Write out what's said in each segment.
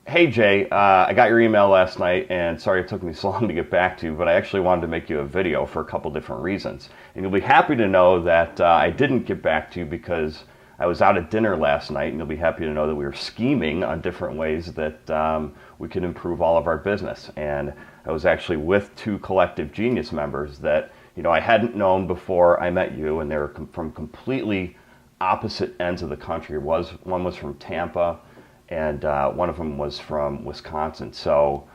Hey Jay, I got your email last night, and sorry it took me so long to get back to you, but I actually wanted to make you a video for a couple different reasons. And you'll be happy to know that I didn't get back to you because I was out at dinner last night, and you'll be happy to know that we were scheming on different ways that we could improve all of our business. And I was actually with two Collective Genius members that I hadn't known before I met you, and they were from completely opposite ends of the country. One was from Tampa, and one of them was from Wisconsin. So,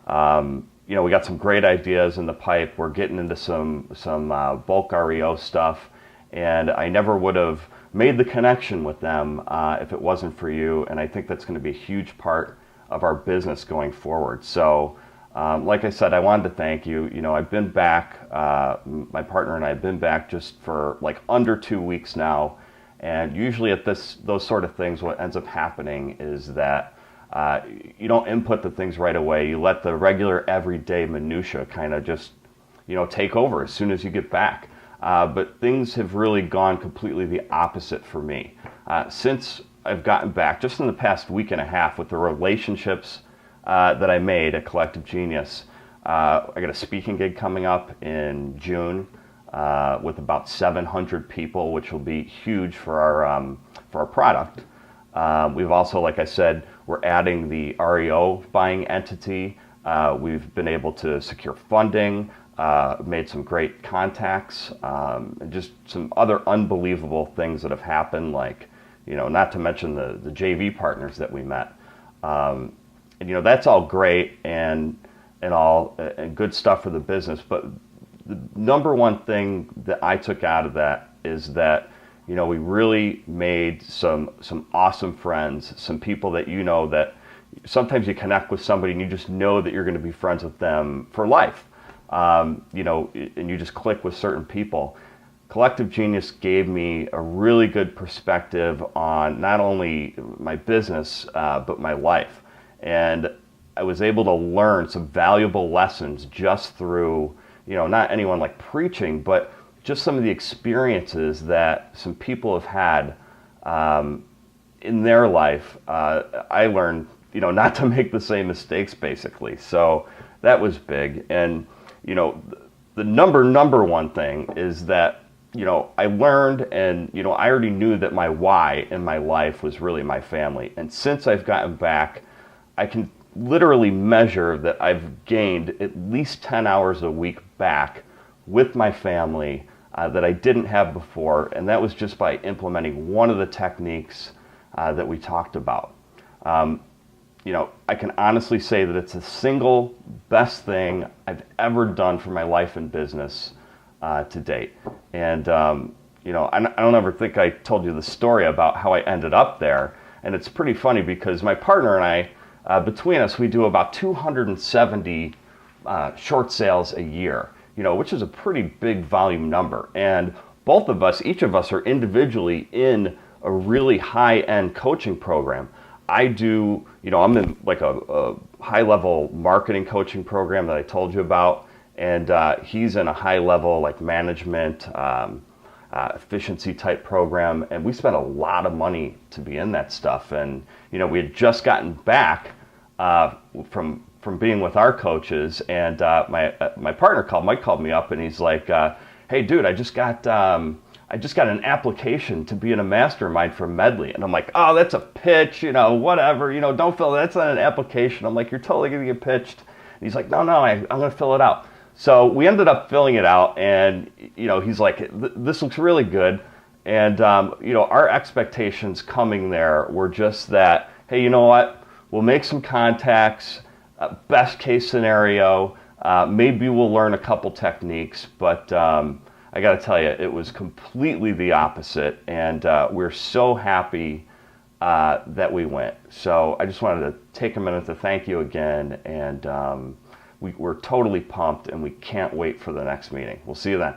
we got some great ideas in the pipe. We're getting into some bulk REO stuff, and I never would have made the connection with them if it wasn't for you. And I think that's going to be a huge part of our business going forward. So, like I said, I wanted to thank you. I've been back. My partner and I have been back just for like under 2 weeks now. And usually at those sort of things, what ends up happening is that you don't input the things right away. You let the regular everyday minutia kind of just, take over as soon as you get back. But things have really gone completely the opposite for me. Since I've gotten back, just in the past week and a half, with the relationships that I made at Collective Genius, I got a speaking gig coming up in June. With about 700 people, which will be huge for our product. We've also, like I said, we're adding the REO buying entity. We've been able to secure funding, made some great contacts, and just some other unbelievable things that have happened, like, not to mention the JV partners that we met. And that's all great and good stuff for the business, but the number one thing that I took out of that is that, we really made some awesome friends, some people that that sometimes you connect with somebody and you just know that you're going to be friends with them for life, and you just click with certain people. Collective Genius gave me a really good perspective on not only my business, but my life. And I was able to learn some valuable lessons just through not anyone like preaching, but just some of the experiences that some people have had in their life. I learned, not to make the same mistakes, basically. So that was big. And, the number one thing is that, I learned and, I already knew that my why in my life was really my family. And since I've gotten back, I can literally measure that I've gained at least 10 hours a week back with my family that I didn't have before, and that was just by implementing one of the techniques that we talked about. I can honestly say that it's the single best thing I've ever done for my life and business to date. And I don't ever think I told you the story about how I ended up there, and it's pretty funny because my partner and I, between us, we do about 270 short sales a year, which is a pretty big volume number. And both of us, each of us, are individually in a really high-end coaching program. I do, I'm in like a high-level marketing coaching program that I told you about, and he's in a high-level like management, efficiency type program, and we spent a lot of money to be in that stuff. And we had just gotten back from being with our coaches, and my partner Mike called me up, and he's like, "Hey, dude, I just got an application to be in a mastermind for Medley." And I'm like, "Oh, that's a pitch, whatever, don't fill it. That's not an application." I'm like, "You're totally gonna get pitched." And he's like, "No, I'm gonna fill it out." So we ended up filling it out, and he's like, "This looks really good." And our expectations coming there were just that, hey, you know what? We'll make some contacts. Best case scenario, maybe we'll learn a couple techniques, but I got to tell you, it was completely the opposite, and we're so happy that we went. So I just wanted to take a minute to thank you again, and we're totally pumped, and we can't wait for the next meeting. We'll see you then.